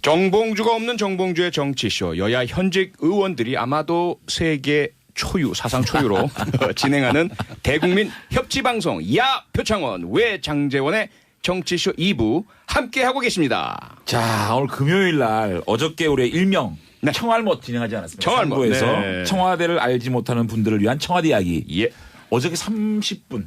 정봉주가 없는 정봉주의 정치쇼. 여야 현직 의원들이 아마도 세계 초유, 사상 초유로 진행하는 대국민 협치방송 야 표창원 왜 장제원의 정치쇼 2부 함께하고 계십니다. 자, 오늘 금요일 날 어저께 우리 일명 네. 청알못 진행하지 않았습니까? 청알못. 에서 네. 청와대를 알지 못하는 분들을 위한 청와대 이야기. 예. 어저께 30분.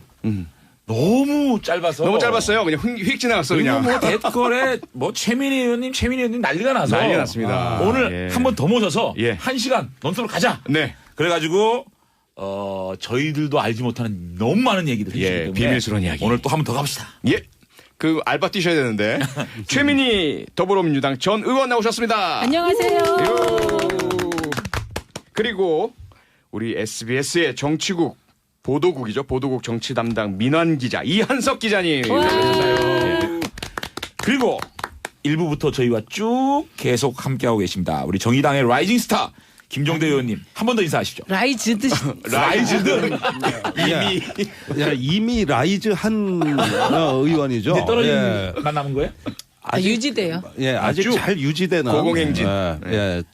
너무 짧아서. 너무 짧았어요. 그냥 휙 지나갔어 그리고 그냥. 뭐 댓글에 뭐 최민희 의원님 난리가 나서. 난리 났습니다. 오늘 예. 한 번 더 모셔서 예. 1시간 논술로 가자. 네. 그래가지고 저희들도 알지 못하는 너무 많은 얘기들 해주시기 예, 때문에 비밀스러운 이야기. 오늘 또 한 번 더 가봅시다. 예. 그 알바 뛰셔야 되는데 최민희 더불어민주당 전 의원 나오셨습니다. 안녕하세요. 요. 그리고 우리 SBS의 정치국 보도국이죠. 보도국 정치 담당 민환 기자 이한석 기자님. 네. 그리고 1부부터 저희와 쭉 계속 함께하고 계십니다. 우리 정의당의 라이징 스타 김종대 의원님 한 번 더 인사하시죠. 라이즈드. 라이즈든 이미 라이즈 한 의원이죠. 이제 떨어진 예. 만 남은 거예요? 유지돼요. 예, 아직 쭉 잘 유지되는 고공행진.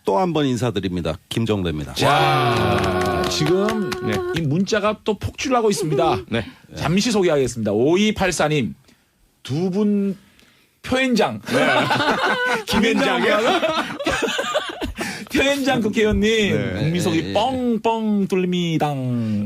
또 한 번 인사드립니다. 김정대입니다. 자, 지금 네. 이 문자가 또 폭주하고 있습니다. 네. 잠시 소개하겠습니다. 5284님 두 분 표현장 김현장이요? 표현장 국회의원님 네. 국민속이 뻥뻥 뚫립니다.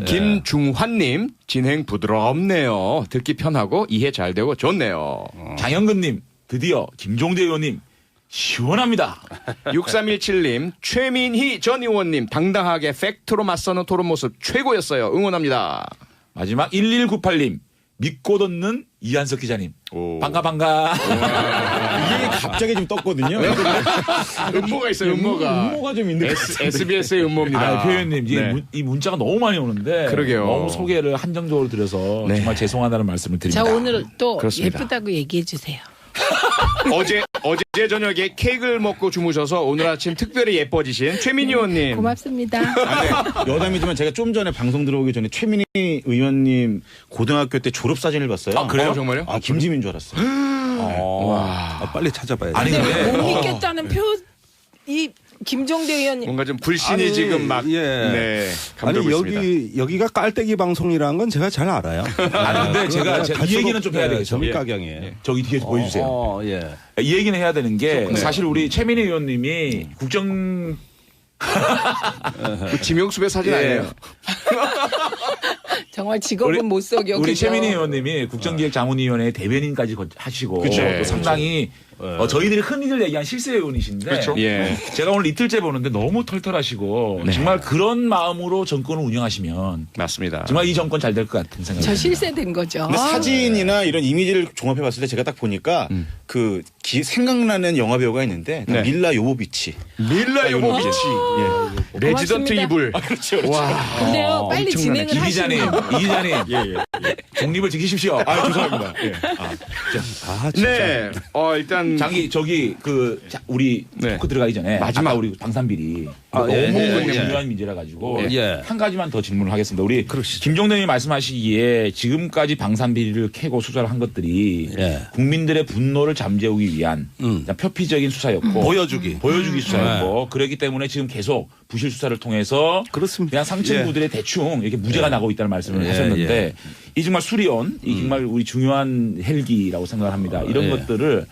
김중환님 진행 부드럽네요. 듣기 편하고 이해 잘 되고 좋네요. 장영근님 드디어 김종대 의원님 시원합니다. 6317님 최민희 전 의원님 당당하게 팩트로 맞서는 토론 모습 최고였어요. 응원합니다. 마지막 1198님 믿고 듣는 이한석 기자님 반가. 이게 갑자기 좀 떴거든요. 음모가 있어요. 음모가. 음모가 좀 있는 것 같아요. SBS의 음모입니다. 표현님 네. 이 문자가 너무 많이 오는데 그러게요. 너무 소개를 한정적으로 드려서 네. 정말 죄송하다는 말씀을 자, 드립니다. 오늘 또 그렇습니다. 예쁘다고 얘기해 주세요. 어제 저녁에 케이크를 먹고 주무셔서 오늘 아침 특별히 예뻐지신 최민희 의원님. 고맙습니다. 여담이지만 제가 좀 전에 방송 들어오기 전에 최민희 의원님 고등학교 때 졸업 사진을 봤어요. 아, 그래요? 정말요? 아, 김지민 줄 알았어요. 빨리 찾아봐야 돼. 아니 근데 못 믿겠다는 이 김종대 의원님. 뭔가 좀 불신이 아니, 지금 막 예. 네, 아니 감돌고 있습니다. 여기가 깔때기 방송이라는 건 제가 잘 알아요. 아니 근데 제가 이 얘기는 좀 해야 되겠죠. 점입가경이에요. 저기 뒤에서 보여주세요. 예. 이 얘기는 해야 되는 게 네. 사실 우리 최민희 의원님이 국정 그 지명수배 사진 예. 아니에요? 정말 직업은 못 속여. 우리 그죠? 최민희 의원님이 국정기획자문위원회 대변인까지 하시고 그쵸. 또 상당히 저희들이 흔히들 얘기한 실세 의원이신데 그렇죠. 예. 제가 오늘 이틀째 보는데 너무 털털하시고 정말 그런 마음으로 정권을 운영하시면 맞습니다. 정말 이 정권 잘 될 것 같은 생각이 저 실세된 거죠. 근데 사진이나 이런 이미지를 종합해 봤을 때 제가 딱 보니까 생각나는 영화 배우가 있는데 네. 밀라 요보비치. 밀라 요보비치. 예. 레지던트 고맙습니다. 이불. 그렇죠. 와. 근데요, 빨리 엄청나네. 진행을 이 기자님, 하시면. 이 기자님, 중립을 지키십시오. 죄송합니다. 예. 아, 진짜. 네. 일단 저기 우리 네. 토크 들어가기 전에 마지막. 아까 우리 방산비리 너무 중요한 문제라 가지고 예. 한 가지만 더 질문을 하겠습니다. 우리 김종대님이 말씀하시기에 지금까지 방산비리를 캐고 수사를 한 것들이 예. 국민들의 분노를 잠재우기 위한 표피적인 수사였고 보여주기. 수사였고 그렇기 때문에 지금 계속 부실 수사를 통해서 그렇습니다. 그냥 상층부들의 대충 이렇게 무죄가 나고 있다는 말씀을 예, 하셨는데 예. 이 정말 수리온 이 정말 우리 중요한 헬기라고 생각을 합니다. 이런 예. 것들을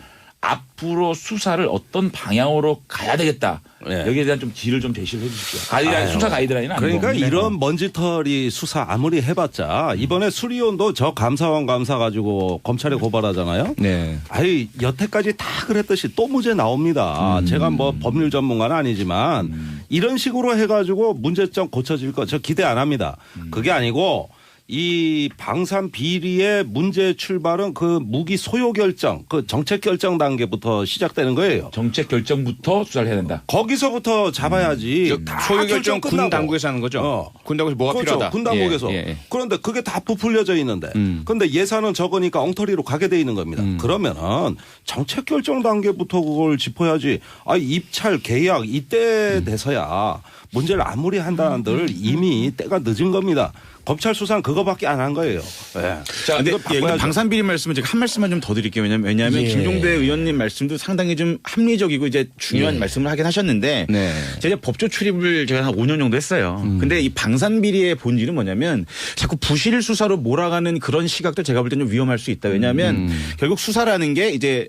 앞으로 수사를 어떤 방향으로 가야 되겠다. 예. 여기에 대한 좀 길을 좀 제시를 해 주십시오. 가이드라인, 수사 가이드라인은 그러니까 아니고. 이런 먼지털이 수사 아무리 해봤자 이번에 수리온도 저 감사원 감사 가지고 검찰에 고발하잖아요. 네. 아이 여태까지 다 그랬듯이 또 무죄 나옵니다. 제가 뭐 법률 전문가는 아니지만 이런 식으로 해가지고 문제점 고쳐질 거 저 기대 안 합니다. 그게 아니고 이 방산 비리의 문제 출발은 그 무기 소요 결정, 그 정책 결정 단계부터 시작되는 거예요. 정책 결정부터 수사를 해야 된다. 거기서부터 잡아야지. 다 소유 결정 군 끝나고. 당국에서 하는 거죠. 군 당국에서 뭐가 그렇죠. 필요하다. 군 당국에서. 예, 예. 그런데 그게 다 부풀려져 있는데. 그런데 예산은 적으니까 엉터리로 가게 돼 있는 겁니다. 그러면은 정책 결정 단계부터 그걸 짚어야지. 입찰 계약 이때 돼서야 문제를 아무리 한다는들 이미 때가 늦은 겁니다. 검찰 수사는 그거밖에 안 한 거예요. 네. 자, 근데 이거 바꿔야죠. 방산비리 말씀은 제가 한 말씀만 좀 더 드릴게요. 왜냐하면 예. 김종대 의원님 말씀도 상당히 좀 합리적이고 이제 중요한 말씀을 하긴 하셨는데 네. 제가 법조 출입을 제가 한 5년 정도 했어요. 근데 이 방산비리의 본질은 뭐냐면 자꾸 부실 수사로 몰아가는 그런 시각도 제가 볼 때 좀 위험할 수 있다. 왜냐하면 결국 수사라는 게 이제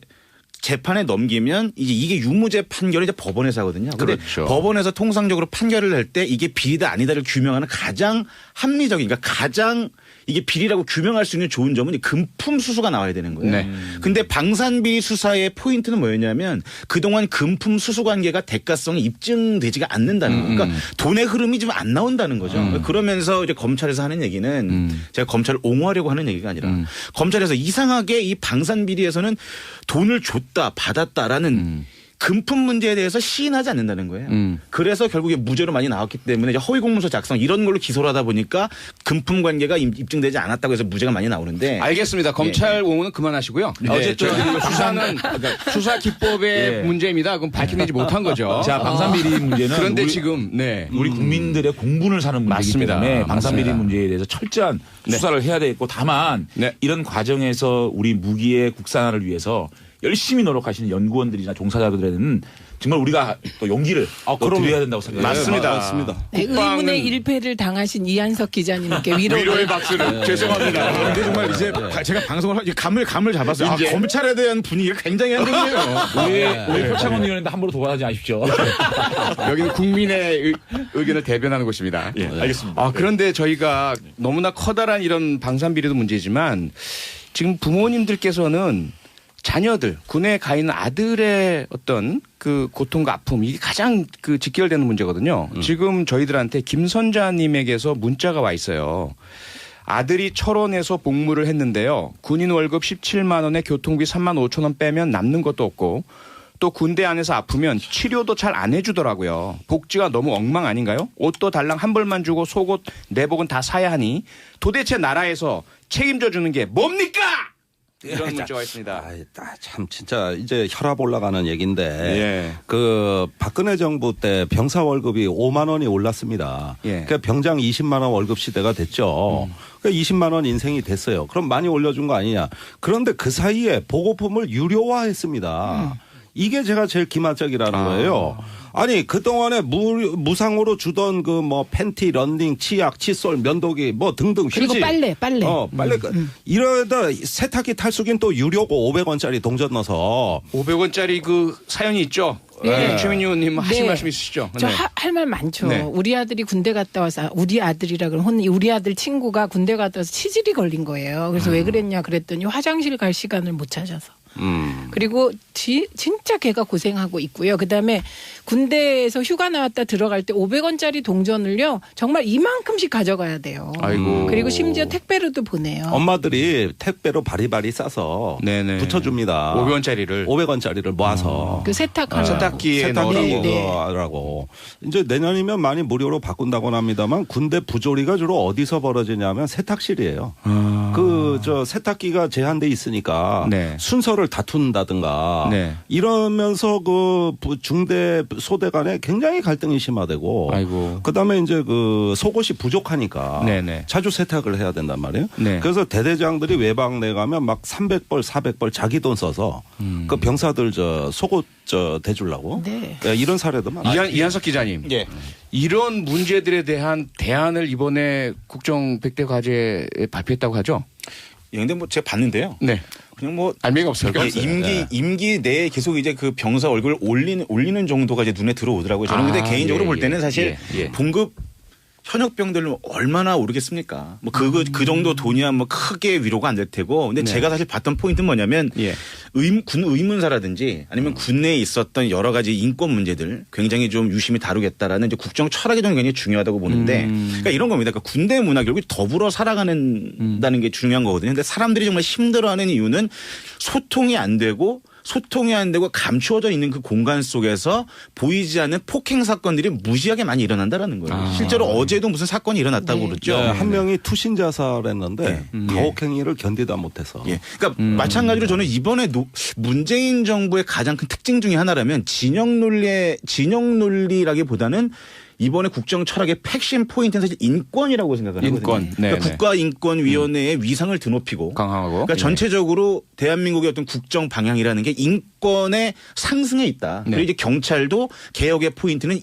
재판에 넘기면 이제 이게 유무죄 판결이 이제 법원에서 하거든요. 근데 그렇죠. 법원에서 통상적으로 판결을 할 때 이게 비리다 아니다를 규명하는 가장 합리적인, 그러니까 가장 이게 비리라고 규명할 수 있는 좋은 점은 이 금품 수수가 나와야 되는 거예요. 네. 근데 방산비리 수사의 포인트는 뭐였냐면 그동안 금품 수수 관계가 대가성이 입증되지가 않는다는 거예요. 그러니까 돈의 흐름이 좀 안 나온다는 거죠. 그러면서 이제 검찰에서 하는 얘기는 제가 검찰을 옹호하려고 하는 얘기가 아니라 검찰에서 이상하게 이 방산비리에서는 돈을 줬다 받았다라는 금품 문제에 대해서 시인하지 않는다는 거예요. 그래서 결국에 무죄로 많이 나왔기 때문에 이제 허위 공문서 작성 이런 걸로 기소를 하다 보니까 금품 관계가 입증되지 않았다고 해서 무죄가 많이 나오는데 알겠습니다. 검찰 옹호는 그만하시고요. 어쨌든 수사는 수사 기법의 문제입니다. 그럼 밝혀내지 못한 거죠. 자, 방산비리 문제는 그런데 우리, 지금 네. 우리 국민들의 공분을 사는 문제이기 맞습니다. 때문에 방산비리 맞습니다. 문제에 대해서 철저한 수사를 해야 되겠고 다만 네. 이런 과정에서 우리 무기의 국산화를 위해서 열심히 노력하시는 연구원들이나 종사자들에는 정말 우리가 또 용기를 또 드려야 된다고 생각합니다. 맞습니다. 맞습니다. 네, 국방은- 의문의 일패를 당하신 이한석 기자님께 위로를 박수를 죄송합니다. 근데 정말 이제 제가 방송을 이제 감을 잡았어요. 아, 검찰에 대한 분위기가 굉장히 한정이에요. 우리 표창원 의원인데 함부로 도발하지 마십시오. 여기는 국민의 의견을 대변하는 곳입니다. 예, 알겠습니다. 아, 그런데 저희가 너무나 커다란 이런 방산비리도 문제지만 지금 부모님들께서는 자녀들, 군에 가 있는 아들의 어떤 그 고통과 아픔, 이게 가장 그 직결되는 문제거든요. 지금 저희들한테 김선자님에게서 문자가 와 있어요. 아들이 철원에서 복무를 했는데요. 군인 월급 17만 원에 교통비 3만 5천 원 빼면 남는 것도 없고 또 군대 안에서 아프면 치료도 잘 안 해주더라고요. 복지가 너무 엉망 아닌가요? 옷도 달랑 한 벌만 주고 속옷, 내복은 다 사야 하니 도대체 나라에서 책임져 주는 게 뭡니까? 이런 문자가 있습니다. 참 진짜 이제 혈압 올라가는 얘기인데 예. 그 박근혜 정부 때 병사 월급이 5만 원이 올랐습니다. 예. 그러니까 병장 20만 원 월급 시대가 됐죠. 그러니까 20만 원 인생이 됐어요. 그럼 많이 올려준 거 아니냐. 그런데 그 사이에 보고품을 유료화했습니다. 이게 제가 제일 기만적이라는 거예요. 아니 그동안에 무상으로 주던 그 뭐 팬티, 런닝, 치약, 칫솔, 면도기 뭐 등등 그리고 휴지. 빨래. 빨래. 이러다 세탁기 탈수기는 또 유료고 500원짜리 동전 넣어서 500원짜리 그 사연이 있죠. 네. 최민희 의원님 하실 네. 말씀 있으시죠? 저 네. 할 말 많죠. 네. 우리 아들이 군대 갔다 와서 우리 아들이라 그러면 우리 아들 친구가 군대 갔다 와서 치질이 걸린 거예요. 그래서 왜 그랬냐 그랬더니 화장실 갈 시간을 못 찾아서. 그리고 진짜 걔가 고생하고 있고요. 그다음에 군대에서 휴가 나왔다 들어갈 때 500원짜리 동전을요. 정말 이만큼씩 가져가야 돼요. 아이고. 그리고 심지어 택배로도 보내요. 엄마들이 택배로 바리바리 싸서 네네. 붙여줍니다. 500원짜리를. 500원짜리를 모아서 그 세탁하는 세탁기에 넣으라고. 세탁기라고. 이제 내년이면 많이 무료로 바꾼다고는 합니다만 군대 부조리가 주로 어디서 벌어지냐면 세탁실이에요. 그 저 세탁기가 제한돼 있으니까 네. 순서를 다툰다든가 네. 이러면서 그 중대 소대 간에 굉장히 갈등이 심화되고 아이고. 그다음에 이제 그 속옷이 부족하니까 네네. 자주 세탁을 해야 된단 말이에요. 네. 그래서 대대장들이 외박 내가면 막 300벌 400벌 자기 돈 써서 그 병사들 저 속옷 저 대주려고 네. 이런 사례도 많아요. 이한석 기자님. 예. 이런 문제들에 대한 대안을 이번에 국정 100대 과제에 발표했다고 하죠? 예, 근데 뭐 제가 봤는데요. 네. 그냥 뭐 알맹이가 없어요. 임기 내에 계속 이제 그 병사 얼굴을 올리는 정도가 이제 눈에 들어오더라고요. 저는 근데 개인적으로 볼 때는 사실 봉급 현역병들 얼마나 오르겠습니까? 뭐 그 정도 돈이야 뭐 크게 위로가 안 될 테고. 근데 제가 사실 봤던 포인트는 뭐냐면 군 의문사라든지 아니면 군내에 있었던 여러 가지 인권 문제들 굉장히 좀 유심히 다루겠다라는 이제 국정 철학이 저는 굉장히 중요하다고 보는데 그러니까 이런 겁니다. 그러니까 군대 문화 결국 더불어 살아가는다는 게 중요한 거거든요. 근데 사람들이 정말 힘들어하는 이유는 소통이 안 되고 감추어져 있는 그 공간 속에서 보이지 않는 폭행 사건들이 무지하게 많이 일어난다라는 거예요. 실제로 어제도 무슨 사건이 일어났다고 그랬죠. 한 명이 투신 자살했는데 가혹행위를 견디다 못해서. 예. 그러니까 마찬가지로 저는 이번에 문재인 정부의 가장 큰 특징 중에 하나라면 진영 논리라기보다는 이번에 국정 철학의 핵심 포인트는 사실 인권이라고 생각을 하거든요. 인권. 그러니까 네네. 국가인권위원회의 위상을 드높이고 강화하고. 그러니까 전체적으로 대한민국의 어떤 국정 방향이라는 게 인권의 상승에 있다. 네. 그리고 이제 경찰도 개혁의 포인트는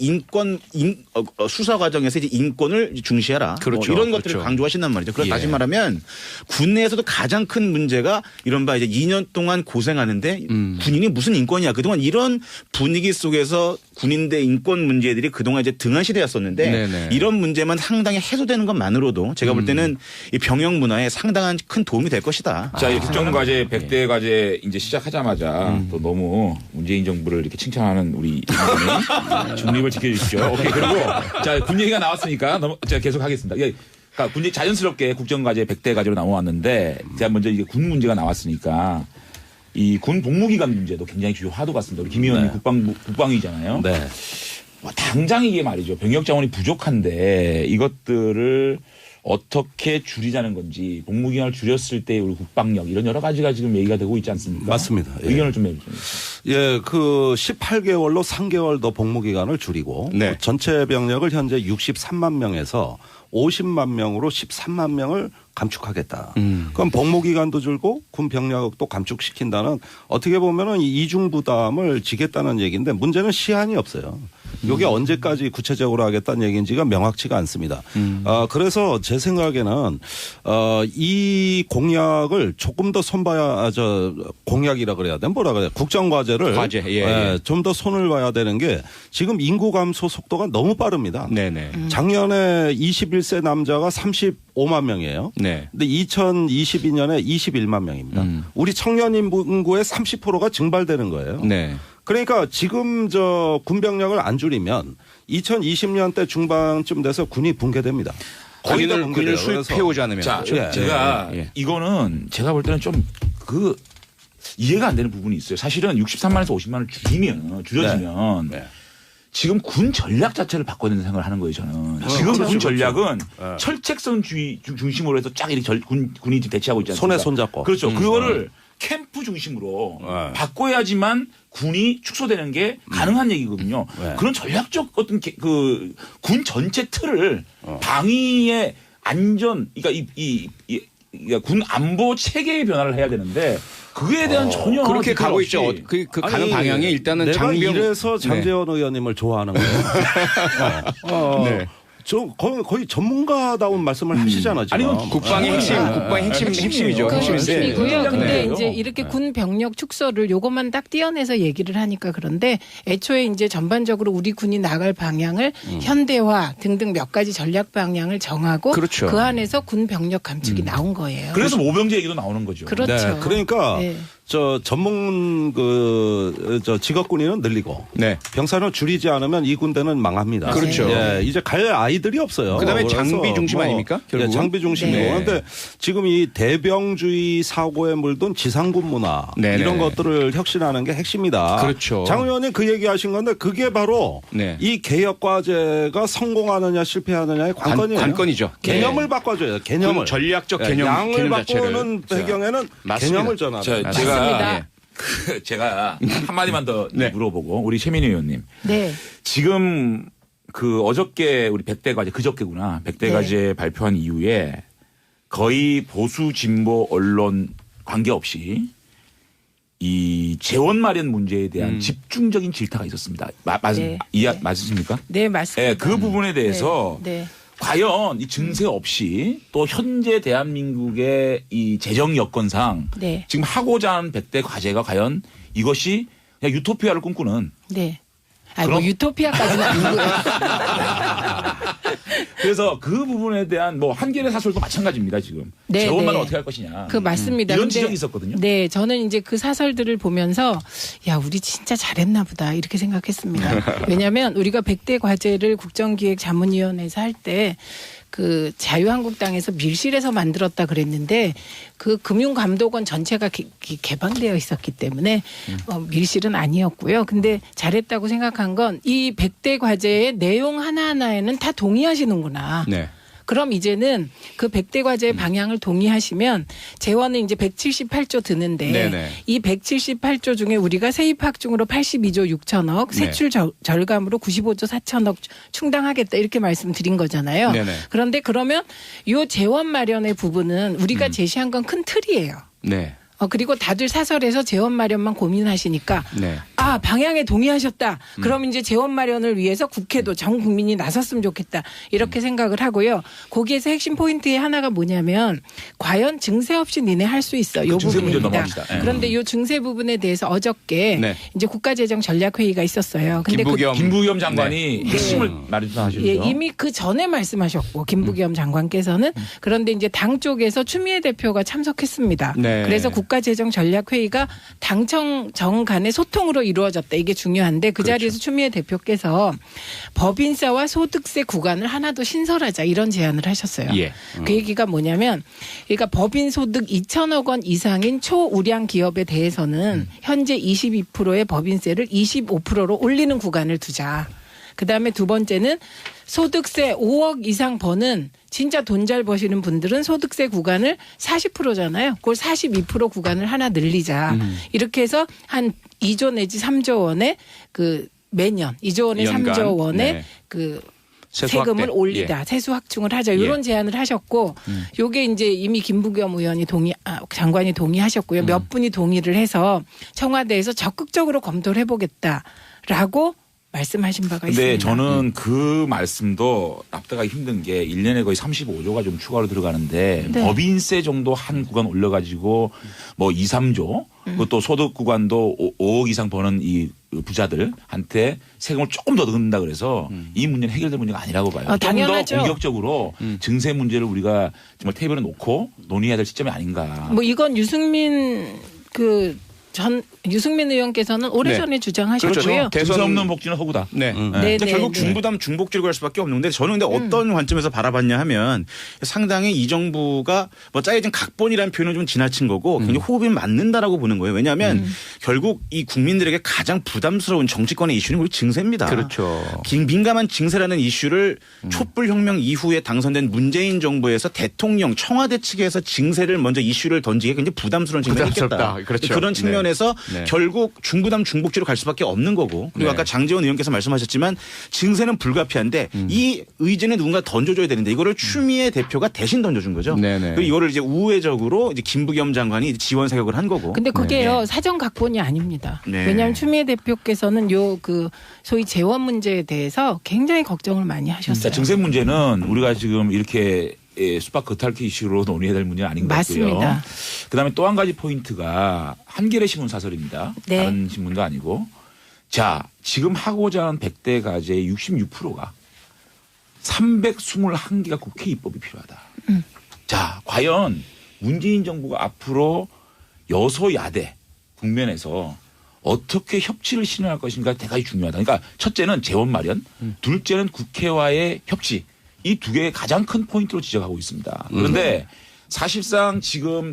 수사 과정에서 이제 인권을 중시하라. 그렇죠. 이런 것들을 그렇죠. 강조하신단 말이죠. 그래서 예. 다시 말하면 군내에서도 가장 큰 문제가 이른바 이제 2년 동안 고생하는데 군인이 무슨 인권이야. 그동안 이런 분위기 속에서 군인대 인권 문제들이 그동안 이제 등한시대였었는데 네네. 이런 문제만 상당히 해소되는 것만으로도 제가 볼 때는 이 병역 문화에 상당한 큰 도움이 될 것이다. 자, 이 국정과제 100대 과제 이제 시작하자마자 또 너무 문재인 정부를 이렇게 칭찬하는 우리 의원님 중립을 지켜주십시오. 오케이. 그리고 자, 군 얘기가 나왔으니까 제가 계속 하겠습니다. 그러니까 군 자연스럽게 국정과제 100대 과제로 나왔는데 제가 먼저 이게 군 문제가 나왔으니까 이 군 복무기간 문제도 굉장히 주요하도 같습니다. 우리 김 의원님 국방위잖아요. 네. 당장 이게 말이죠. 병역 자원이 부족한데 이것들을 어떻게 줄이자는 건지 복무기간을 줄였을 때 우리 국방력 이런 여러 가지가 지금 얘기가 되고 있지 않습니까? 맞습니다. 예. 의견을 좀 내주세요. 예, 그 18개월로 3개월 더 복무기간을 줄이고 네. 전체 병력을 현재 63만 명에서 50만 명으로 13만 명을 감축하겠다. 그럼 복무기간도 줄고 군 병력도 감축시킨다는 어떻게 보면은 이 이중 부담을 지겠다는 얘기인데 문제는 시한이 없어요. 이게 언제까지 구체적으로 하겠다는 얘기인지가 명확치가 않습니다. 그래서 제 생각에는 이 공약을 조금 더 손봐야 공약이라 그래야 돼. 뭐라 그래야 돼. 국정과제를 과제, 예. 좀 더 손을 봐야 되는 게 지금 인구 감소 속도가 너무 빠릅니다. 네네. 작년에 21세 남자가 35만 명이에요. 네. 근데 2022년에 21만 명입니다. 우리 청년 인구의 30%가 증발되는 거예요. 네. 그러니까 지금 군병력을 안 줄이면 2020년대 중반쯤 돼서 군이 붕괴됩니다. 거의 다 군인을 붕괴돼요. 수입해오지 않으면. 자, 그렇죠? 제가 예. 이거는 제가 볼 때는 좀 이해가 안 되는 부분이 있어요. 사실은 63만에서 50만을 줄여지면 네. 지금 군 전략 자체를 바꿔야 된다는 생각을 하는 거예요, 저는. 지금 군 전략은 철책선 중심으로 해서 쫙 이렇게 군이 대치하고 있지 않습니까? 손에 손잡고. 그렇죠. 그거를 캠프 중심으로 바꿔야지만 군이 축소되는 게 가능한 얘기거든요. 네. 그런 전략적 어떤 군 전체 틀을 방위의 안전, 그러니까 그러니까 군 안보 체계의 변화를 해야 되는데 그에 대한 전혀 그렇게 기대 가고 없이 있죠. 그 가는 방향이 일단은 내가 장병. 이래서 장재원 의원님을 좋아하는 거예요. 네. 저 거의 전문가다운 말씀을 하시잖아요. 지금. 아니, 국방의 핵심, 국방의 핵심이죠. 그 핵심인데. 핵심이고요. 근데 네. 이제 이렇게 군 병력 축소를 요것만 딱 띄어내서 얘기를 하니까 그런데 애초에 이제 전반적으로 우리 군이 나갈 방향을 현대화 등등 몇 가지 전략 방향을 정하고 그렇죠. 그 안에서 군 병력 감축이 나온 거예요. 그래서 모병제 얘기도 나오는 거죠. 그렇죠. 네, 그러니까 네. 전문 직업군인은 늘리고 네. 병사는 줄이지 않으면 이 군대는 망합니다. 그렇죠. 예, 이제 갈 아이들이 없어요. 그다음에 그래서 장비 중심 아닙니까? 예, 결국은? 장비 중심이고. 네. 그런데 지금 이 대병주의 사고에 물든 지상군 문화 네네. 이런 것들을 혁신하는 게 핵심이다. 그렇죠. 장 의원님 그 얘기하신 건데 그게 바로 네. 이 개혁 과제가 성공하느냐 실패하느냐의 관건이에요. 관건이죠. 개념을 네. 바꿔줘요. 개념을. 군 전략적 예, 개념, 양을 개념 바꾸는 자체를. 배경에는 맞습니다. 개념을 전하는. 맞습니다. 제가 한마디만 더 네. 물어보고 우리 최민희 의원님. 네. 지금 어저께 우리 100대 과제 그저께구나. 100대 네. 과제 발표한 이후에 거의 보수 진보 언론 관계없이 이 재원 마련 문제에 대한 집중적인 질타가 있었습니다. 네. 맞으십니까? 네, 맞습니다. 네, 그 부분에 대해서 네. 과연 이 증세 없이 또 현재 대한민국의 이 재정 여건상 네. 지금 하고자 하는 100대 과제가 과연 이것이 그냥 유토피아를 꿈꾸는 네. 아니, 그럼- 뭐 유토피아까지는 아니고요. 그래서 그 부분에 대한 뭐 한겨레 사설도 마찬가지입니다 지금 네, 재원만 네. 어떻게 할 것이냐 그 맞습니다. 이런 근데 지적이 있었거든요. 네, 저는 이제 그 사설들을 보면서 야, 우리 진짜 잘했나 보다 이렇게 생각했습니다. 왜냐하면 우리가 100대 과제를 국정기획자문위원회에서 할 때 그 자유한국당에서 밀실에서 만들었다 그랬는데 그 금융감독원 전체가 개방되어 있었기 때문에 밀실은 아니었고요. 근데 잘했다고 생각한 건 이 100대 과제의 내용 하나하나에는 다 동의하시는구나. 네. 그럼 이제는 그 100대 과제의 방향을 동의하시면 재원은 이제 178조 드는데 네네. 이 178조 중에 우리가 세입학중으로 82조 6천억, 네. 세출 절감으로 95조 4천억 충당하겠다 이렇게 말씀드린 거잖아요. 네네. 그런데 그러면 이 재원 마련의 부분은 우리가 제시한 건 큰 틀이에요. 네. 그리고 다들 사설에서 재원 마련만 고민하시니까 네. 아 방향에 동의하셨다. 그럼 이제 재원 마련을 위해서 국회도 전 국민이 나섰으면 좋겠다. 이렇게 생각을 하고요. 거기에서 핵심 포인트의 하나가 뭐냐면 과연 증세 없이 니네 할 수 있어. 요 증세 문제 부분입니다. 넘어갑시다. 예. 그런데 이 증세 부분에 대해서 어저께 네. 이제 국가재정전략회의가 있었어요. 근데 김부겸 장관이 핵심을 말씀하셨죠. 예, 이미 그 전에 말씀하셨고 김부겸 장관께서는 그런데 이제 당 쪽에서 추미애 대표가 참석했습니다. 네. 그래서 국가재정전략회의가 당청 정 간의 소통으로 이루어졌다. 이게 중요한데 그 자리에서 추미애 대표께서 법인세와 소득세 구간을 하나 더 신설하자 이런 제안을 하셨어요. 예. 그 얘기가 뭐냐면 그러니까 법인 소득 2천억 원 이상인 초우량 기업에 대해서는 현재 22%의 법인세를 25%로 올리는 구간을 두자. 그다음에 두 번째는 소득세 5억 이상 버는 진짜 돈 잘 버시는 분들은 소득세 구간을 40%잖아요. 그걸 42% 구간을 하나 늘리자. 이렇게 해서 한 2조 내지 3조 원의 그 매년 2조 원의 연간. 3조 원의 네. 그 세수 세금을 확대. 올리다. 예. 세수 확충을 하자. 이런 제안을 하셨고 요게 이제 이미 김부겸 의원이 장관이 동의하셨고요. 몇 분이 동의를 해서 청와대에서 적극적으로 검토를 해보겠다라고 말씀하신 바가 근데 있습니다. 저는 그 말씀도 납득하기 힘든 게 1년에 거의 35조가 좀 추가로 들어가는데 네. 법인세 정도 한 구간 올려가지고 뭐 2, 3조 그것도 소득 구간도 5억 이상 버는 이 부자들한테 세금을 조금 더 넣는다 그래서 이 문제는 해결될 문제가 아니라고 봐요. 좀 더 당연하죠. 공격적으로 증세 문제를 우리가 정말 테이블에 놓고 논의해야 될 시점이 아닌가. 뭐 이건 유승민 유승민 의원께서는 오래전에 주장하셨고요. 그렇죠. 증세 없는 복지는 허구다. 네. 네, 그러니까 결국 중부담 중복지로 갈 수밖에 없는데 저는 근데 어떤 관점에서 바라봤냐 하면 상당히 이 정부가 뭐 짜여진 각본이라는 표현은 좀 지나친 거고 굉장히 호흡이 맞는다라고 보는 거예요. 왜냐하면 결국 이 국민들에게 가장 부담스러운 정치권의 이슈는 우리 증세입니다. 그렇죠. 민감한 증세라는 이슈를 촛불혁명 이후에 당선된 문재인 정부에서 대통령 청와대 측에서 증세를 먼저 이슈를 던지기에 굉장히 부담스러운 측면이 있겠다. 부담스럽다. 그렇죠. 그런 측면에서 네. 결국 중부담 중복지로 갈 수밖에 없는 거고 그리고 네. 아까 장제원 의원께서 말씀하셨지만 증세는 불가피한데 이 의제는 누군가 던져줘야 되는데 이거를 추미애 대표가 대신 던져준 거죠. 네네. 그리고 이거를 이제 우회적으로 이제 김부겸 장관이 지원 사격을 한 거고. 근데 그게요 사정 각본이 아닙니다. 네. 왜냐하면 추미애 대표께서는 요 그 소위 재원 문제에 대해서 굉장히 걱정을 많이 하셨어요. 자, 증세 문제는 우리가 지금 이렇게 수박 겉핥기 이슈로 논의해야 될 문제는 아닌 것 같고요. 맞습니다. 그다음에 또 한 가지 포인트가 한겨레 신문 사설입니다. 네. 다른 신문도 아니고. 자, 지금 하고자 하는 100대 과제의 66%가 321개가 국회 입법이 필요하다. 자, 과연 문재인 정부가 앞으로 여소야대 국면에서 어떻게 협치를 실현할 것인가 대단히 중요하다. 그러니까 첫째는 재원 마련, 둘째는 국회와의 협치. 이 두 개의 가장 큰 포인트로 지적하고 있습니다. 그런데 사실상 지금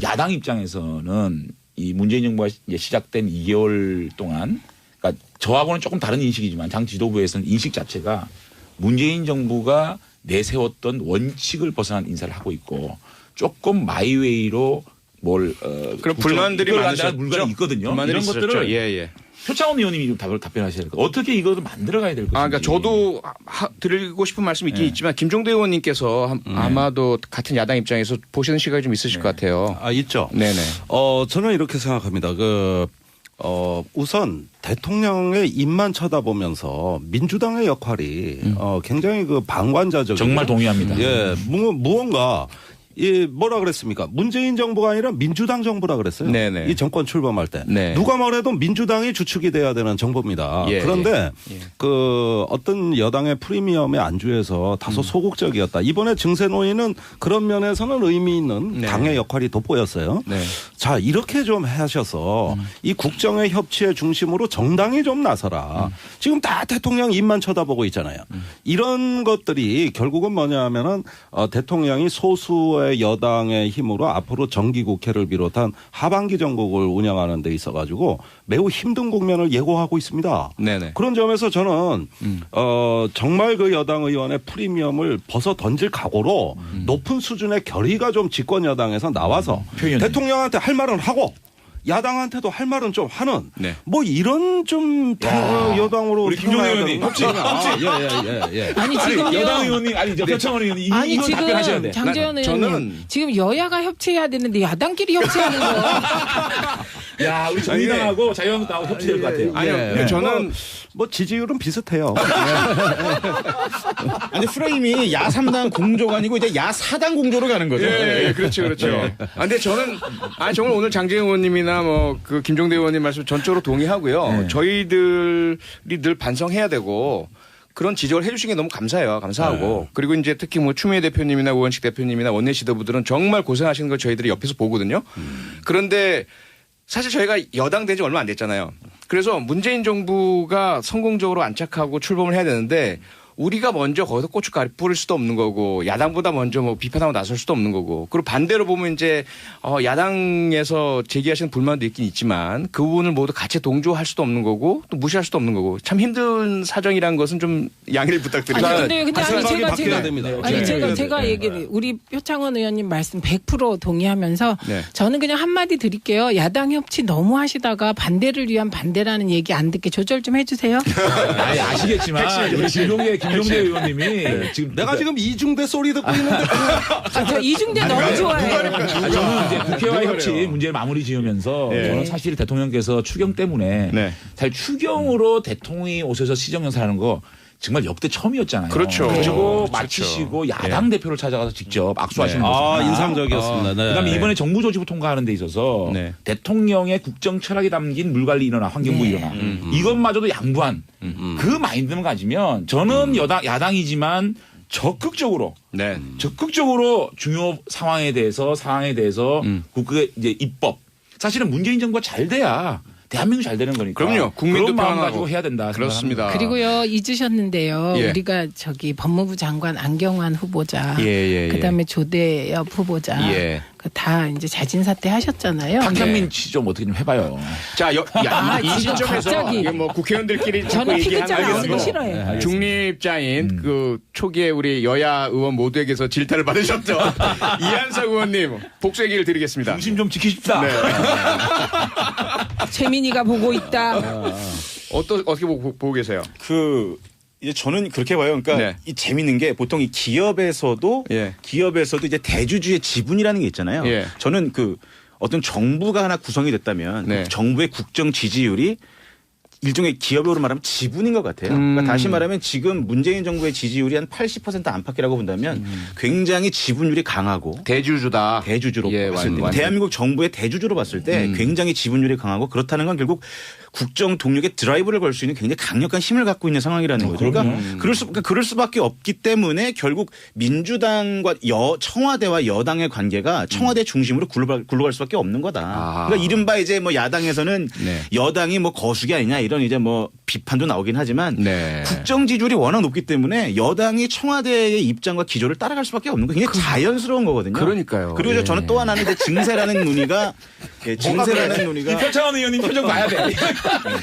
야당 입장에서는 이 문재인 정부가 이제 시작된 2개월 동안 그러니까 저하고는 조금 다른 인식이지만 당 지도부에서는 인식 자체가 문재인 정부가 내세웠던 원칙을 벗어난 인사를 하고 있고 조금 마이웨이로 그런 불만들이 많으셨죠. 물건이 있거든요. 불만들이 이런 있었죠. 것들을 예. 표창원 의원님이 좀 답변하셔야 될 것 같아요. 어떻게 이것을 만들어가야 될 것인지. 그러니까 저도 드리고 싶은 말씀이 있긴 있지만 김종대 의원님께서 아마도 같은 야당 입장에서 보시는 시각이 좀 있으실 것 같아요. 있죠. 네네. 저는 이렇게 생각합니다. 우선 대통령의 입만 쳐다보면서 민주당의 역할이 굉장히 방관자적이고 정말 동의합니다. 예, 무언가 뭐라 그랬습니까? 문재인 정부가 아니라 민주당 정부라 그랬어요. 네네. 이 정권 출범할 때. 네. 누가 뭐래도 민주당이 주축이 돼야 되는 정부입니다. 예, 그런데 어떤 여당의 프리미엄에 안주해서 다소 소극적이었다. 이번에 증세 논의는 그런 면에서는 의미 있는 네. 당의 역할이 돋보였어요. 네. 자, 이렇게 좀 하셔서 이 국정의 협치의 중심으로 정당이 좀 나서라. 지금 다 대통령 입만 쳐다보고 있잖아요. 이런 것들이 결국은 뭐냐 하면은 대통령이 소수의 정도의 여당의 힘으로 앞으로 정기국회를 비롯한 하반기 정국을 운영하는 데 있어가지고 매우 힘든 국면을 예고하고 있습니다. 네네. 그런 점에서 저는 정말 그 여당 의원의 프리미엄을 벗어 던질 각오로 높은 수준의 결의가 좀 집권 여당에서 나와서 대통령한테 할 말은 하고 야당한테도 할 말은 좀 하는 네. 뭐 이런 좀 여당으로 우리 김종대 의원님 협치. 예. 아니 지금요. 여당 의원님 아니 표창원 의원님 아니 이건 지금 답변하셔야 돼. 장재원 저는- 의원님 지금 여야가 협치해야 되는데 야당끼리 협치하는 거. 야 우리 정의당하고 자유한국당하고 협치될 것 같아요. 아니요. 근데 저는 뭐 지지율은 비슷해요. 아니 프레임이 야 3당 공조가 아니고 이제 야 4당 공조로 가는 거죠. 예, 그렇죠. 근데 저는 정말 오늘 장재원 의원님이나 뭐 그 김종대 의원님 말씀 전적으로 동의하고요. 저희들이 늘 반성해야 되고 그런 지적을 해주신 게 너무 감사해요. 감사하고 그리고 이제 특히 뭐 추미애 대표님이나 우원식 대표님이나 원내 지도부들은 정말 고생하시는 걸 저희들이 옆에서 보거든요. 그런데 사실 저희가 여당 된 지 얼마 안 됐잖아요. 그래서 문재인 정부가 성공적으로 안착하고 출범을 해야 되는데 우리가 먼저 거기서 고춧가루 뿌릴 수도 없는 거고 야당보다 먼저 뭐 비판하고 나설 수도 없는 거고 그리고 반대로 보면 이제 야당에서 제기하시는 불만도 있긴 있지만 그 부분을 모두 같이 동조할 수도 없는 거고 또 무시할 수도 없는 거고 참 힘든 사정이라는 것은 좀 양해를 부탁드립니다. 아니 근데 바뀌어야 됩니다. 제가 얘기를 우리 표창원 의원님 말씀 100% 동의하면서 네. 저는 그냥 한마디 드릴게요. 야당 협치 너무 하시다가 반대를 위한 반대라는 얘기 안 듣게 조절 좀 해주세요. 아니, 아시겠지만 우리 김종대 의원님이 지금 내가 지금 이중대 소리 듣고 있는데 저 이중대 너무 좋아해요. 저는 이제 국회와의 협치 문제를 마무리 지으면서 저는 사실 대통령께서 추경 때문에 네. 사실 추경으로 대통령이 오셔서 시정연설하는 거 정말 역대 처음이었잖아요. 그렇죠. 그리고 그렇죠. 마치시고 야당 대표를 찾아가서 직접 악수하시는 모습. 인상적이었습니다. 네. 그다음에 이번에 정부조직부 통과하는 데 있어서 네. 대통령의 국정 철학이 담긴 물관리 일어나 환경부 일어나 이것마저도 양보한 그 마인드를 가지면 저는 야당이지만 적극적으로 중요 상황에 대해서 국회 이제 입법 사실은 문재인 정부가 잘 돼야 대한민국이 잘 되는 거니까. 그럼요. 국민도 그런 마음 편안하고. 가지고 해야 된다. 그렇습니다. 그리고요 잊으셨는데요. 예. 우리가 저기 법무부 장관 안경환 후보자, 예. 그다음에 조대엽 후보자, 예. 다 이제 자진 사퇴하셨잖아요. 박현민 씨 좀 어떻게 좀 해봐요. 자, 이 진짜 시점에서 갑자기. 이게 뭐 국회의원들끼리 자꾸 저는 얘기하는 피그자 나오는 거 거 싫어해요. 중립자인 그 초기에 우리 여야 의원 모두에게서 질타를 받으셨죠. 이한석 의원님 복수의 기를 드리겠습니다. 중심 좀 지키십시다. 최민희가 보고 있다. 어떻게 보고 계세요? 이제 저는 그렇게 봐요. 그러니까 네. 이 재밌는 게 보통 이 기업에서도 이제 대주주의 지분이라는 게 있잖아요. 예. 저는 어떤 정부가 하나 구성이 됐다면 네. 정부의 국정 지지율이 일종의 기업으로 말하면 지분인 것 같아요. 그러니까 다시 말하면 지금 문재인 정부의 지지율이 한 80% 안팎이라고 본다면 굉장히 지분율이 강하고 대주주다. 대주주로 봤을 때 완전. 대한민국 정부의 대주주로 봤을 때 굉장히 지분율이 강하고 그렇다는 건 결국 국정 동력의 드라이브를 걸 수 있는 굉장히 강력한 힘을 갖고 있는 상황이라는 거죠. 그러니까 그럴 수밖에 없기 때문에 결국 민주당과 청와대와 여당의 관계가 청와대 중심으로 굴러갈 수밖에 없는 거다. 그러니까 이른바 이제 뭐 야당에서는 여당이 뭐 거수기 아니냐 이런 이제 뭐 비판도 나오긴 하지만 국정 지지율이 워낙 높기 때문에 여당이 청와대의 입장과 기조를 따라갈 수밖에 없는 거 굉장히 자연스러운 거거든요. 그러니까요. 그리고 저는 또 하나는 이제 증세라는 논의가 이 표창원 의원님 표정 봐야 돼.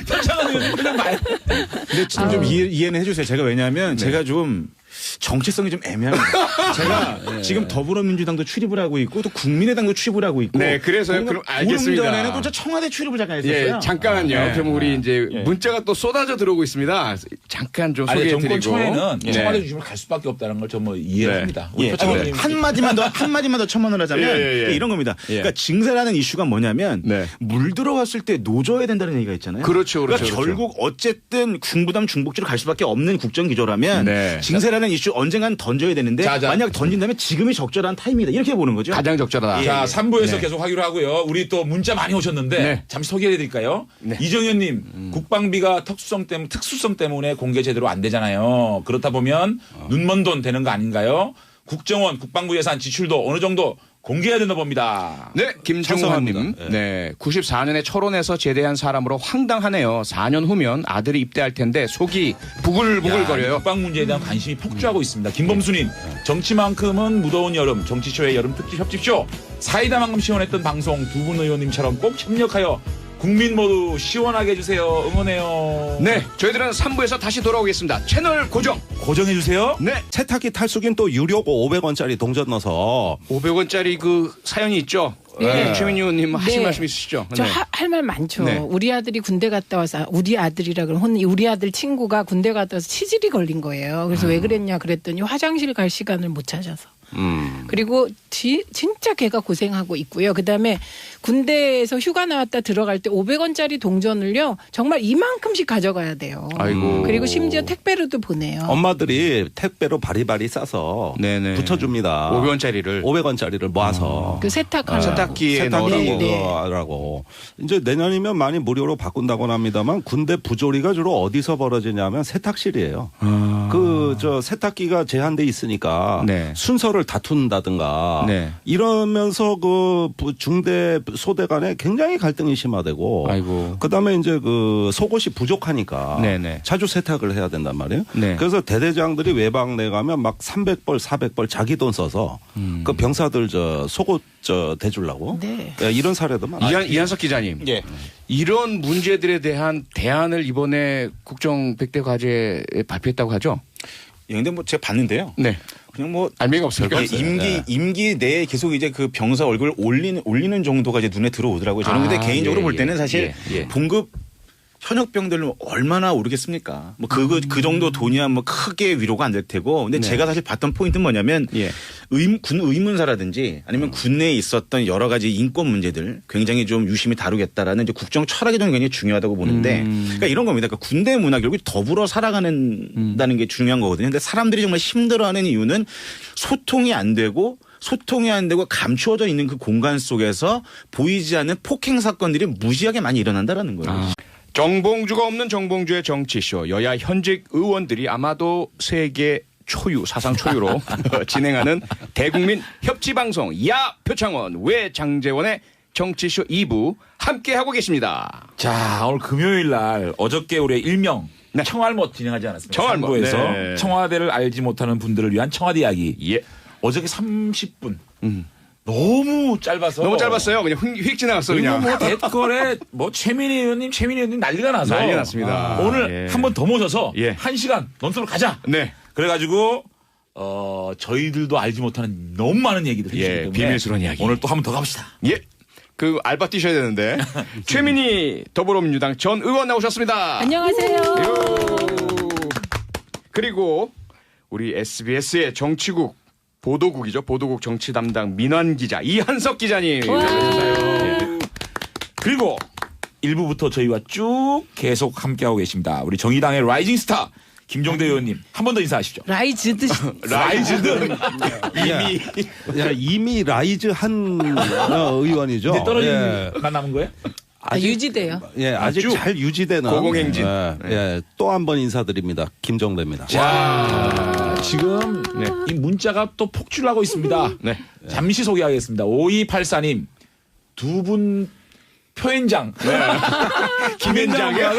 표창원 의원님 표정 봐야 돼. 근데 좀 이해는 해주세요. 제가 왜냐하면 제가 좀 정체성이 좀 애매합니다. 제가 지금 더불어민주당도 출입을 하고 있고 또 국민의당도 출입을 하고 있고. 네, 그래서요. 그럼 알겠습니다. 보름 전에는 또 저 청와대 출입을 잠깐 했었어요. 예, 잠깐만요. 그럼 우리 이제 문자가 또 쏟아져 들어오고 있습니다. 잠깐 좀 소개해드리고. 정권 초에는 청와대 중심으로 갈 수밖에 없다는 걸 좀 뭐 이해합니다. 한마디만 더 첨언을 하자면 이런 겁니다. 그러니까 증세라는 이슈가 뭐냐면 물 들어갔을 때 노져야 된다는 얘기가 있잖아요. 그렇죠. 그러니까 결국 어쨌든 중부담 중복지로 갈 수밖에 없는 국정 기조라면 증세라는 이슈 언젠간 던져야 되는데 만약 던진다면 지금이 적절한 타임이다. 이렇게 보는 거죠. 가장 적절하다. 자, 3부에서 계속 하기로 하고요. 우리 또 문자 많이 오셨는데 잠시 소개해 드릴까요? 이정현님 국방비가 특수성 때문에 공개 제대로 안 되잖아요. 그렇다 보면 눈먼 돈 되는 거 아닌가요? 국정원 국방부 예산 지출도 어느 정도 공개해야 된다 봅니다. 네, 김중환님. 찬성합니다. 네, 94년에 철원에서 제대한 사람으로 황당하네요. 4년 후면 아들이 입대할 텐데 속이 부글부글거려요. 국방 문제에 대한 관심이 폭주하고 있습니다. 김범수님, 정치만큼은 무더운 여름, 정치쇼의 여름 특집 협집쇼. 사이다만큼 시원했던 방송 두 분 의원님처럼 꼭 협력하여 국민 모두 시원하게 해주세요. 응원해요. 네, 저희들은 3부에서 다시 돌아오겠습니다. 채널 고정. 고정해주세요. 네, 세탁기 탈수기는 또 유료고 500원짜리 동전 넣어서 500원짜리 그 사연이 있죠. 네. 최민희 의원님 하실 네. 말씀 있으시죠? 저 네. 할 말 많죠. 네. 우리 아들이 군대 갔다 와서 우리 아들이라 그러면 우리 아들 친구가 군대 갔다 와서 치질이 걸린 거예요. 그래서 왜 그랬냐 그랬더니 화장실 갈 시간을 못 찾아서. 그리고 진짜 걔가 고생하고 있고요. 그다음에 군대에서 휴가 나왔다 들어갈 때 500원짜리 동전을요. 정말 이만큼씩 가져가야 돼요. 아이고. 그리고 심지어 택배로도 보내요. 엄마들이 택배로 바리바리 싸서 네네. 붙여줍니다. 500원짜리를. 500원짜리를 모아서 그 세탁하는 세탁기에 넣으라고. 세탁기라고. 이제 내년이면 많이 무료로 바꾼다고는 합니다만 군대 부조리가 주로 어디서 벌어지냐면 세탁실이에요. 그 저 세탁기가 제한돼 있으니까 네. 순서를 다툰다든가 네. 이러면서 그 중대 소대 간에 굉장히 갈등이 심화되고 아이고. 그다음에 이제 그 속옷이 부족하니까 네네. 자주 세탁을 해야 된단 말이에요. 네. 그래서 대대장들이 외박 내가면 막 300벌 400벌 자기 돈 써서 그 병사들 저 속옷 저 대주려고 네. 이런 사례도 많아요. 이한석 기자님. 예. 이런 문제들에 대한 대안을 이번에 국정 100대 과제에 발표했다고 하죠? 예, 근데 뭐 제가 봤는데요. 네. 그냥 뭐 알맹이가 없습니까? 이게 임기 내에 계속 이제 그 병사 얼굴 올리는 정도가 이제 눈에 들어오더라고요. 저는 근데 개인적으로 볼 때는 사실 봉급 현역병들 얼마나 오르겠습니까? 뭐 그 정도 돈이야 뭐 크게 위로가 안 될 테고. 근데 제가 사실 봤던 포인트는 뭐냐면 군 의문사라든지 아니면 군내에 있었던 여러 가지 인권 문제들 굉장히 좀 유심히 다루겠다라는 이제 국정 철학이 저는 굉장히 중요하다고 보는데 그러니까 이런 겁니다. 그러니까 군대 문화 결국 더불어 살아가는다는 게 중요한 거거든요. 근데 사람들이 정말 힘들어하는 이유는 소통이 안 되고 감추어져 있는 그 공간 속에서 보이지 않는 폭행 사건들이 무지하게 많이 일어난다라는 거예요. 정봉주가 없는 정봉주의 정치쇼. 여야 현직 의원들이 아마도 세계 초유, 사상 초유로 진행하는 대국민 협치방송 야 표창원 왜 장제원의 정치쇼 2부 함께하고 계십니다. 자, 오늘 금요일 날 어저께 우리 일명 네. 청알못 진행하지 않았습니까? 청알못. 청와대에서 네. 청와대를 알지 못하는 분들을 위한 청와대 이야기. 예. 어저께 30분. 너무 짧아서. 너무 짧았어요. 그냥 휙 지나갔어 그리고 그냥. 뭐 댓글에 뭐 최민희 의원님 난리가 나서 난리 났습니다. 오늘 예. 한 번 더 모셔서 예. 1시간 논술로 가자. 네. 그래가지고 저희들도 알지 못하는 너무 많은 얘기들 해주시기 때문에 비밀스러운 이야기. 오늘 또 한 번 더 가봅시다. 예. 그 알바 뛰셔야 되는데 최민희 더불어민주당 전 의원 나오셨습니다. 안녕하세요. 요. 그리고 우리 SBS의 정치국 보도국이죠. 보도국 정치 담당 민환 기자 이한석 기자님. 그리고 1부부터 저희와 쭉 계속 함께하고 계십니다. 우리 정의당의 라이징 스타 김종대 의원님 한 번 더 인사하십시오. 라이즈드 라이즈든 이미 라이즈 한 의원이죠. 이제 떨어진만 남은 거예요? 유지돼요. 예, 아직 쭉 잘 유지되는 고공행진. 또 한 번 인사드립니다. 김정대입니다. 자, 지금 이 문자가 또 폭주를 하고 있습니다. 네. 잠시 소개하겠습니다. 5284님 두 분 표현장 김현장이요?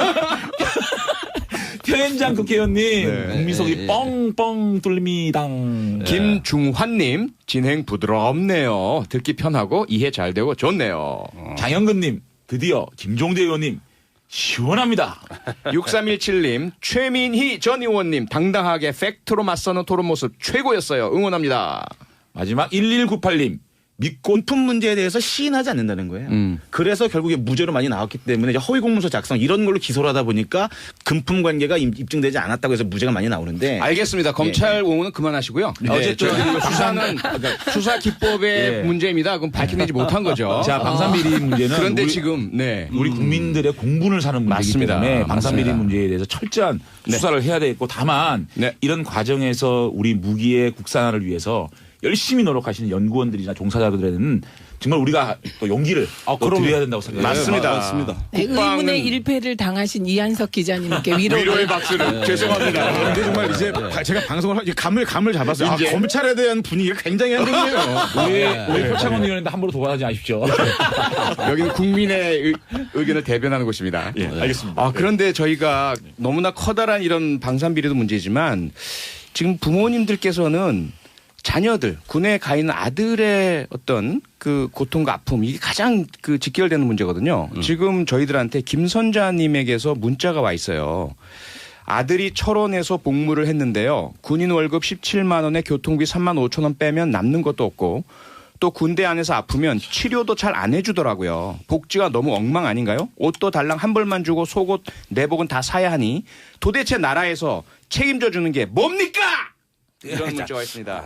표현장 국회의원님 국민 속이 네. 뻥뻥 뚫립니다. 김중환님 진행 부드럽네요. 듣기 편하고 이해 잘 되고 좋네요. 장영근님 드디어 김종대 의원님 시원합니다. 6317님 최민희 전 의원님 당당하게 팩트로 맞서는 토론 모습 최고였어요. 응원합니다. 마지막 1198님 믿고 금품 문제에 대해서 시인하지 않는다는 거예요. 그래서 결국에 무죄로 많이 나왔기 때문에 이제 허위 공문서 작성 이런 걸로 기소를 하다 보니까 금품 관계가 입증되지 않았다고 해서 무죄가 많이 나오는데 알겠습니다. 검찰 옹호는 그만하시고요. 어쨌든 수사는 수사 기법의 문제입니다. 그럼 밝혀내지 못한 거죠. 자 방산비리 문제는 그런데 우리, 지금 우리 국민들의 공분을 사는 문제이기 맞습니다. 때문에 방산비리 맞습니다. 문제에 대해서 철저한 수사를 해야 되겠고 다만 이런 과정에서 우리 무기의 국산화를 위해서 열심히 노력하시는 연구원들이나 종사자들에는 정말 우리가 또 용기를 또 그럼요. 드려야 된다고 생각합니다. 맞습니다. 맞습니다. 네, 의문의 1패를 당하신 이한석 기자님께 위로의 박수를 죄송합니다. 근데 정말 이제 제가 방송을 하지 감을 잡았어요. 아, 이제. 검찰에 대한 분위기가 굉장히 안 좋네요. 우리 표창원 의원인데 함부로 도발하지 마십시오. 여기는 국민의 의견을 대변하는 곳입니다. 예, 알겠습니다. 아, 그런데 저희가 너무나 커다란 이런 방산비리도 문제지만 지금 부모님들께서는 자녀들, 군에 가 있는 아들의 어떤 그 고통과 아픔, 이게 가장 그 직결되는 문제거든요. 지금 저희들한테 김선자님에게서 문자가 와 있어요. 아들이 철원에서 복무를 했는데요. 군인 월급 17만 원에 교통비 3만 5천 원 빼면 남는 것도 없고 또 군대 안에서 아프면 치료도 잘 안 해주더라고요. 복지가 너무 엉망 아닌가요? 옷도 달랑 한 벌만 주고 속옷 내복은 다 사야 하니 도대체 나라에서 책임져 주는 게 뭡니까? 이런 문자가 있습니다.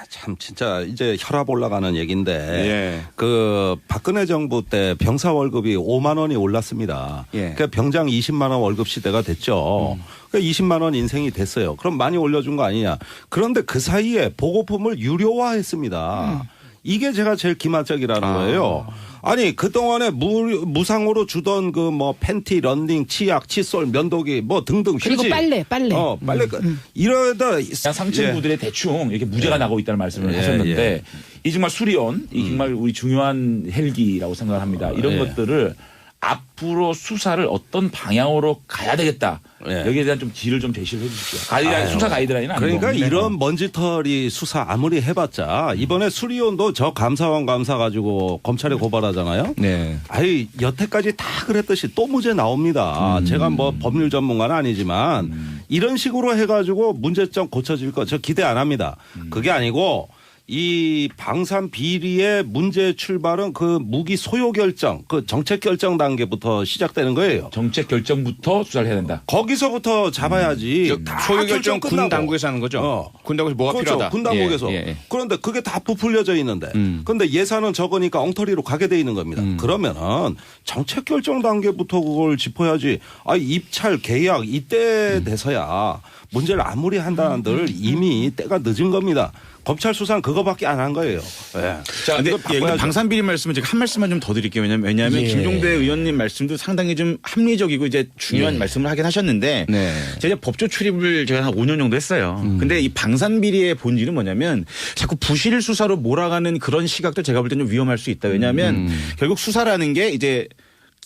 참 진짜 이제 혈압 올라가는 얘기인데 예. 그 박근혜 정부 때 병사 월급이 5만 원이 올랐습니다. 예. 그러니까 병장 20만 원 월급 시대가 됐죠. 그러니까 20만 원 인생이 됐어요. 그럼 많이 올려준 거 아니냐. 그런데 그 사이에 보고품을 유료화했습니다. 이게 제가 제일 기만적이라는 거예요. 아니 그동안에 무상으로 주던 그 뭐 팬티, 런닝, 치약, 칫솔, 면도기 뭐 등등 그리고 휴지. 빨래. 빨래. 이러다 그냥 상층부들에 대충 이렇게 무죄가 나고 있다는 말씀을 예, 하셨는데 이 정말 수리온, 이 정말 우리 중요한 헬기라고 생각을 합니다. 이런 것들을 앞으로 수사를 어떤 방향으로 가야 되겠다. 예. 여기에 대한 좀 길을 좀 제시를 해 주십시오. 수사 가이드라인은 아니고. 그러니까 이런 먼지털이 수사 아무리 해봤자 이번에 수리온도 저 감사원 감사 가지고 검찰에 고발하잖아요. 네. 아이 여태까지 다 그랬듯이 또 무죄 나옵니다. 제가 뭐 법률 전문가는 아니지만 이런 식으로 해가지고 문제점 고쳐질 거 저 기대 안 합니다. 그게 아니고 이 방산 비리의 문제 출발은 그 무기 소요 결정, 그 정책 결정 단계부터 시작되는 거예요. 정책 결정부터 수사를 해야 된다. 거기서부터 잡아야지. 다 소유 결정 군 끝나고. 당국에서 하는 거죠. 군 당국에서 뭐가 그렇죠. 필요하다. 군 당국에서. 예, 예. 그런데 그게 다 부풀려져 있는데. 그런데 예산은 적으니까 엉터리로 가게 돼 있는 겁니다. 그러면은 정책 결정 단계부터 그걸 짚어야지. 아, 입찰 계약 이때 돼서야 문제를 아무리 한다는들 이미 때가 늦은 겁니다. 검찰 수사는 그거밖에 안 한 거예요. 네. 자, 근데 이거 예, 바꿔야죠. 방산비리 말씀은 제가 한 말씀만 좀 더 드릴게요. 왜냐하면 예. 김종대 의원님 말씀도 상당히 좀 합리적이고 이제 중요한 말씀을 하긴 하셨는데 네. 제가 법조 출입을 제가 한 5년 정도 했어요. 근데 이 방산비리의 본질은 뭐냐면 자꾸 부실 수사로 몰아가는 그런 시각도 제가 볼 때는 좀 위험할 수 있다. 왜냐하면 결국 수사라는 게 이제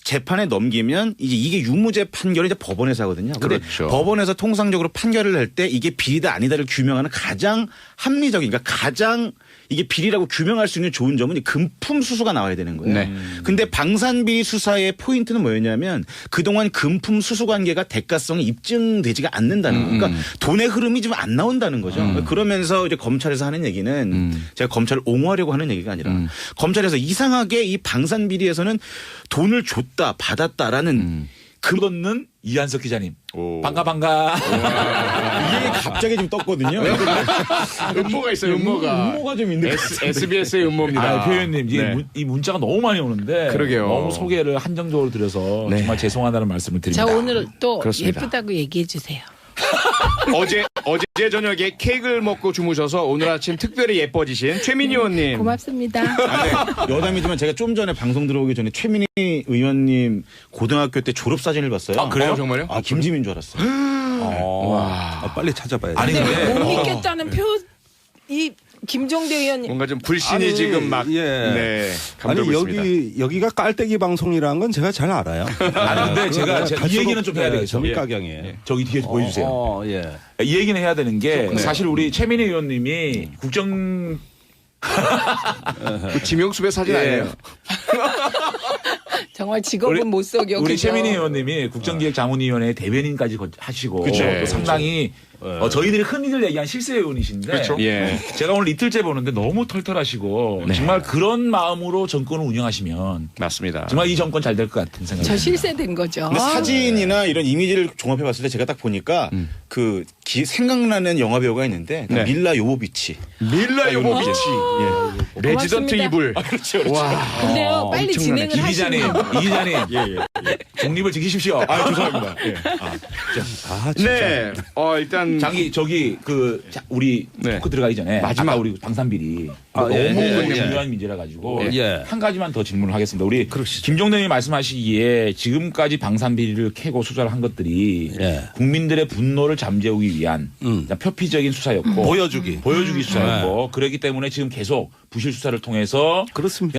재판에 넘기면 이제 이게 유무죄 판결이 이제 법원에서 하거든요. 근데 그렇죠. 법원에서 통상적으로 판결을 할 때 이게 비리다 아니다를 규명하는 가장 합리적인, 그러니까 가장 이게 비리라고 규명할 수 있는 좋은 점은 금품 수수가 나와야 되는 거예요. 네. 근데 방산비리 수사의 포인트는 뭐였냐면 그동안 금품 수수 관계가 대가성이 입증되지가 않는다는 거예요. 그러니까 돈의 흐름이 좀 안 나온다는 거죠. 그러면서 이제 검찰에서 하는 얘기는 제가 검찰을 옹호하려고 하는 얘기가 아니라 검찰에서 이상하게 이 방산비리에서는 돈을 줬다 받았다라는 그거는 이한석 기자님. 오. 반가. 이게 갑자기 좀 떴거든요. 음모가 있어요. 음모가. 음모가 좀 있는 것 같아요. SBS의 음모입니다. 표현님, 네. 이 문자가 너무 많이 오는데 그러게요. 너무 소개를 한정적으로 드려서 네. 정말 죄송하다는 말씀을 드립니다. 자, 오늘 또 그렇습니다. 예쁘다고 얘기해 주세요. 어제 저녁에 케이크를 먹고 주무셔서 오늘 아침 특별히 예뻐지신 최민희 의원님. 고맙습니다. 여담이지만 제가 좀 전에 방송 들어오기 전에 최민희 의원님 고등학교 때 졸업 사진을 봤어요. 아, 그래요? 정말요? 아, 김지민 줄 알았어요. 빨리 찾아봐야 돼. 아니 근데 못 믿겠다는 이 김종대 의원님. 뭔가 좀 불신이 아니, 지금 막 예. 네, 아니 감돌고 있습니다. 여기가 깔때기 방송이라는 건 제가 잘 알아요. 근데 제가 이 얘기는 좀 해야 되겠죠. 점입가경이에요. 저기 뒤에 보여주세요. 예. 이 얘기는 해야 되는 게 네. 사실 우리 최민희 의원님이 국정 그 김용수의 사진 예. 아니에요? 정말 직업은 못 속여. 우리 그죠? 최민희 의원님이 국정기획자문위원회 대변인까지 하시고 그쵸. 또 상당히 저희들이 흔히들 얘기한 실세 의원이신데 그렇죠. 예. 제가 오늘 이틀째 보는데 너무 털털하시고 네. 정말 그런 마음으로 정권을 운영하시면 맞습니다. 정말 이 정권 잘 될 것 같은 생각이 저 듭니다. 실세된 거죠. 근데 사진이나 이런 이미지를 종합해 봤을 때 제가 딱 보니까 생각나는 영화 배우가 있는데 네. 밀라 요보비치. 밀라 요보비치. 고맙습니다. 레지던트 이블. 그렇죠. 와. 근데요, 빨리 엄청나네. 진행을 이 기자님, 하시면. 이 기자님, 중립을 지키십시오. 죄송합니다. 예. 아, 진짜. 네. 일단 저기 우리 네. 토크 들어가기 전에 마지막. 아까 우리 방산비리 아, 예, 너무 예, 예. 중요한 문제라 가지고 예. 한 가지만 더 질문을 하겠습니다. 우리 그러시죠. 김종대님이 말씀하시기에 지금까지 방산 비리를 캐고 수사를 한 것들이 예. 국민들의 분노를 잠재우기 위한 표피적인 수사였고 보여주기 수사였고 그렇기 때문에 지금 계속 부실 수사를 통해서 그렇습니다.